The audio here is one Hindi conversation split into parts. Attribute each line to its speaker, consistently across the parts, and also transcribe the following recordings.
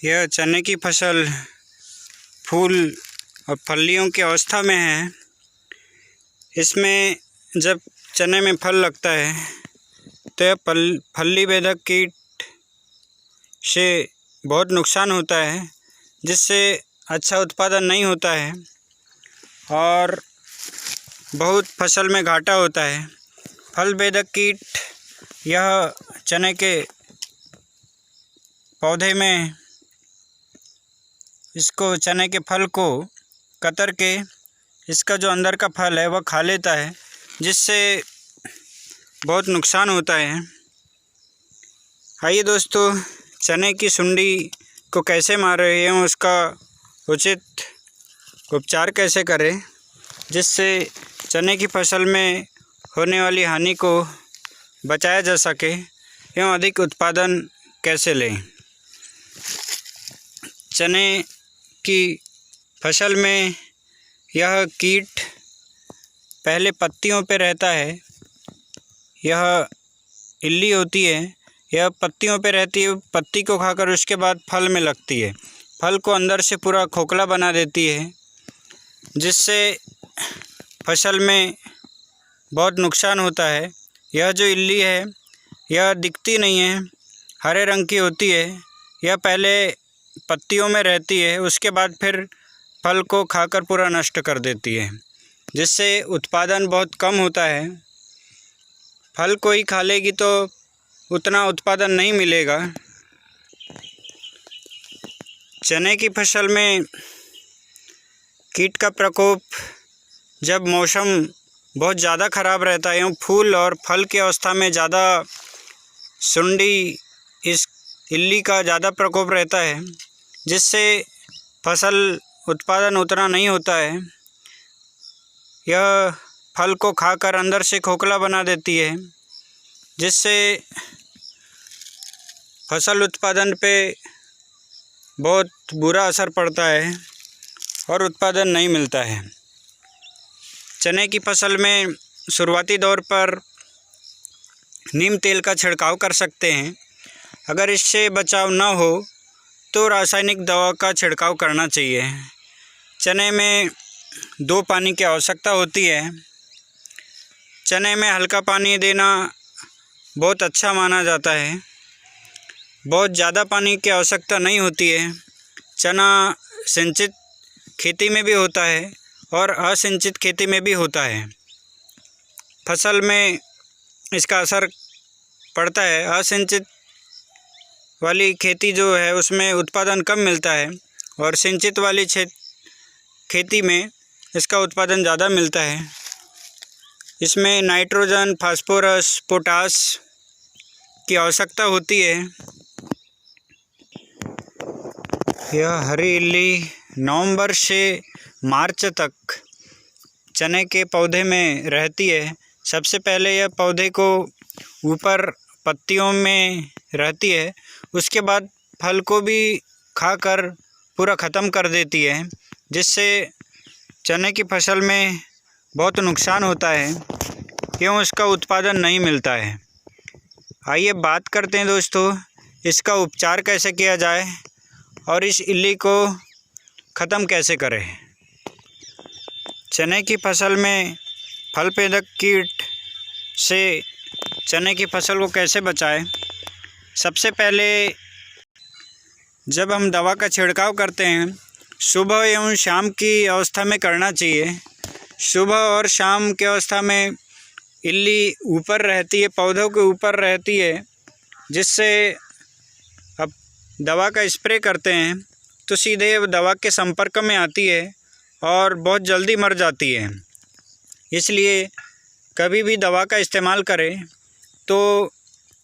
Speaker 1: यह चने की फसल फूल और फलियों की अवस्था में है। इसमें जब चने में फल लगता है तो यह फली बेधक कीट से बहुत नुकसान होता है, जिससे अच्छा उत्पादन नहीं होता है और बहुत फसल में घाटा होता है। फल बेधक कीट यह चने के पौधे में चने के फल को कतर के इसका जो अंदर का फल है वह खा लेता है, जिससे बहुत नुकसान होता है। आइए दोस्तों, चने की सुंडी को कैसे मारें एवं उसका उचित उपचार कैसे करें, जिससे चने की फसल में होने वाली हानि को बचाया जा सके एवं अधिक उत्पादन कैसे लें। चने की फसल में यह कीट पहले पत्तियों पर रहता है। यह इल्ली होती है, यह पत्तियों पर रहती है। पत्ती को खाकर उसके बाद फल में लगती है। फल को अंदर से पूरा खोखला बना देती है, जिससे फसल में बहुत नुकसान होता है। यह जो इल्ली है यह दिखती नहीं है, हरे रंग की होती है। यह पहले पत्तियों में रहती है, उसके बाद फिर फल को खाकर पूरा नष्ट कर देती है, जिससे उत्पादन बहुत कम होता है। फल को ही खा लेगी तो उतना उत्पादन नहीं मिलेगा। चने की फसल में कीट का प्रकोप जब मौसम बहुत ज़्यादा ख़राब रहता है एवं फूल और फल की अवस्था में ज़्यादा सुंडी इस इल्ली का ज़्यादा प्रकोप रहता है, जिससे फसल उत्पादन उतना नहीं होता है। यह फल को खाकर अंदर से खोखला बना देती है, जिससे फसल उत्पादन पे बहुत बुरा असर पड़ता है और उत्पादन नहीं मिलता है। चने की फसल में शुरुआती दौर पर नीम तेल का छिड़काव कर सकते हैं। अगर इससे बचाव न हो तो रासायनिक दवा का छिड़काव करना चाहिए। चने में 2 पानी की आवश्यकता होती है। चने में हल्का पानी देना बहुत अच्छा माना जाता है। बहुत ज़्यादा पानी की आवश्यकता नहीं होती है। चना सिंचित खेती में भी होता है और असिंचित खेती में भी होता है। फसल में इसका असर पड़ता है। असिंचित वाली खेती जो है उसमें उत्पादन कम मिलता है और सिंचित वाली खेती में इसका उत्पादन ज़्यादा मिलता है। इसमें नाइट्रोजन, फास्फोरस, पोटास की आवश्यकता होती है। यह हरी इल्ली नवंबर से मार्च तक चने के पौधे में रहती है। सबसे पहले यह पौधे को ऊपर पत्तियों में रहती है, उसके बाद फल को भी खाकर पूरा ख़त्म कर देती है, जिससे चने की फसल में बहुत नुकसान होता है एवं उसका उत्पादन नहीं मिलता है। आइए बात करते हैं दोस्तों, इसका उपचार कैसे किया जाए और इस इल्ली को ख़त्म कैसे करें। चने की फसल में फल बेधक कीट से चने की फसल को कैसे बचाएं। सबसे पहले जब हम दवा का छिड़काव करते हैं, सुबह एवं शाम की अवस्था में करना चाहिए। सुबह और शाम की अवस्था में इल्ली ऊपर रहती है, पौधों के ऊपर रहती है, जिससे अब दवा का स्प्रे करते हैं तो सीधे दवा के संपर्क में आती है और बहुत जल्दी मर जाती है। इसलिए कभी भी दवा का इस्तेमाल करें तो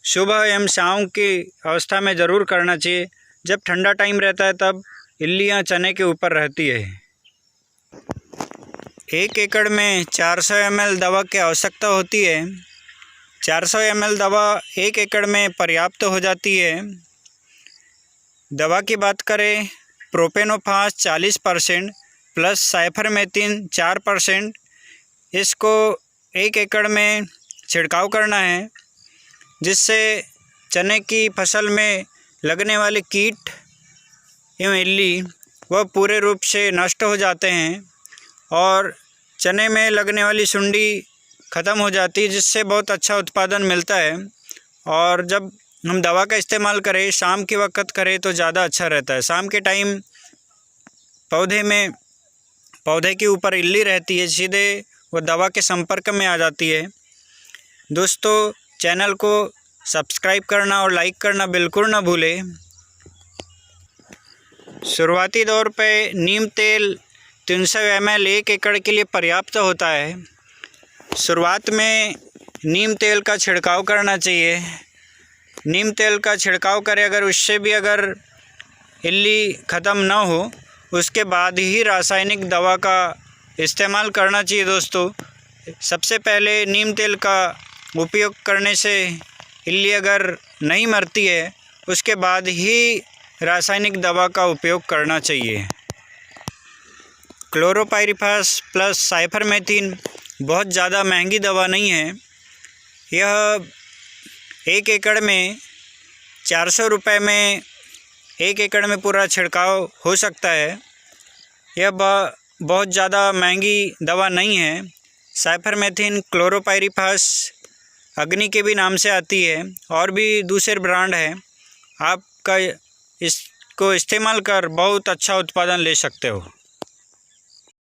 Speaker 1: सुबह एवं शाम की अवस्था में ज़रूर करना चाहिए। जब ठंडा टाइम रहता है तब इल्लियाँ चने के ऊपर रहती है। 1 एकड़ में 400 ml दवा की आवश्यकता होती है। 400 ml दवा 1 एकड़ में पर्याप्त हो जाती है। दवा की बात करें, प्रोपेनोफास 40% प्लस साइफरमेथ्रिन 4%, इसको 1 एकड़ में छिड़काव करना है, जिससे चने की फसल में लगने वाले कीट एवं इल्ली वह पूरे रूप से नष्ट हो जाते हैं और चने में लगने वाली सुंडी ख़त्म हो जाती है, जिससे बहुत अच्छा उत्पादन मिलता है। और जब हम दवा का इस्तेमाल करें शाम के वक्त करें तो ज़्यादा अच्छा रहता है। शाम के टाइम पौधे के ऊपर इल्ली रहती है, सीधे वो दवा के संपर्क में आ जाती है। दोस्तों, चैनल को सब्सक्राइब करना और लाइक करना बिल्कुल ना भूलें। शुरुआती दौर पे नीम तेल 300 ml 1 एकड़ के लिए पर्याप्त होता है। शुरुआत में नीम तेल का छिड़काव करना चाहिए। नीम तेल का छिड़काव करें, अगर उससे भी अगर इल्ली ख़त्म ना हो उसके बाद ही रासायनिक दवा का इस्तेमाल करना चाहिए। दोस्तों, सबसे पहले नीम तेल का उपयोग करने से इल्ली अगर नहीं मरती है उसके बाद ही रासायनिक दवा का उपयोग करना चाहिए। क्लोरोपाइरीफास प्लस साइपरमेथ्रिन बहुत ज़्यादा महंगी दवा नहीं है। यह 1 एकड़ में 400 रुपये में 1 एकड़ में पूरा छिड़काव हो सकता है। यह बहुत ज़्यादा महंगी दवा नहीं है। साइपरमेथ्रिन क्लोरोपाइरीफास अग्नि के भी नाम से आती है और भी दूसरे ब्रांड है। आपका इसको इस्तेमाल कर बहुत अच्छा उत्पादन ले सकते हो।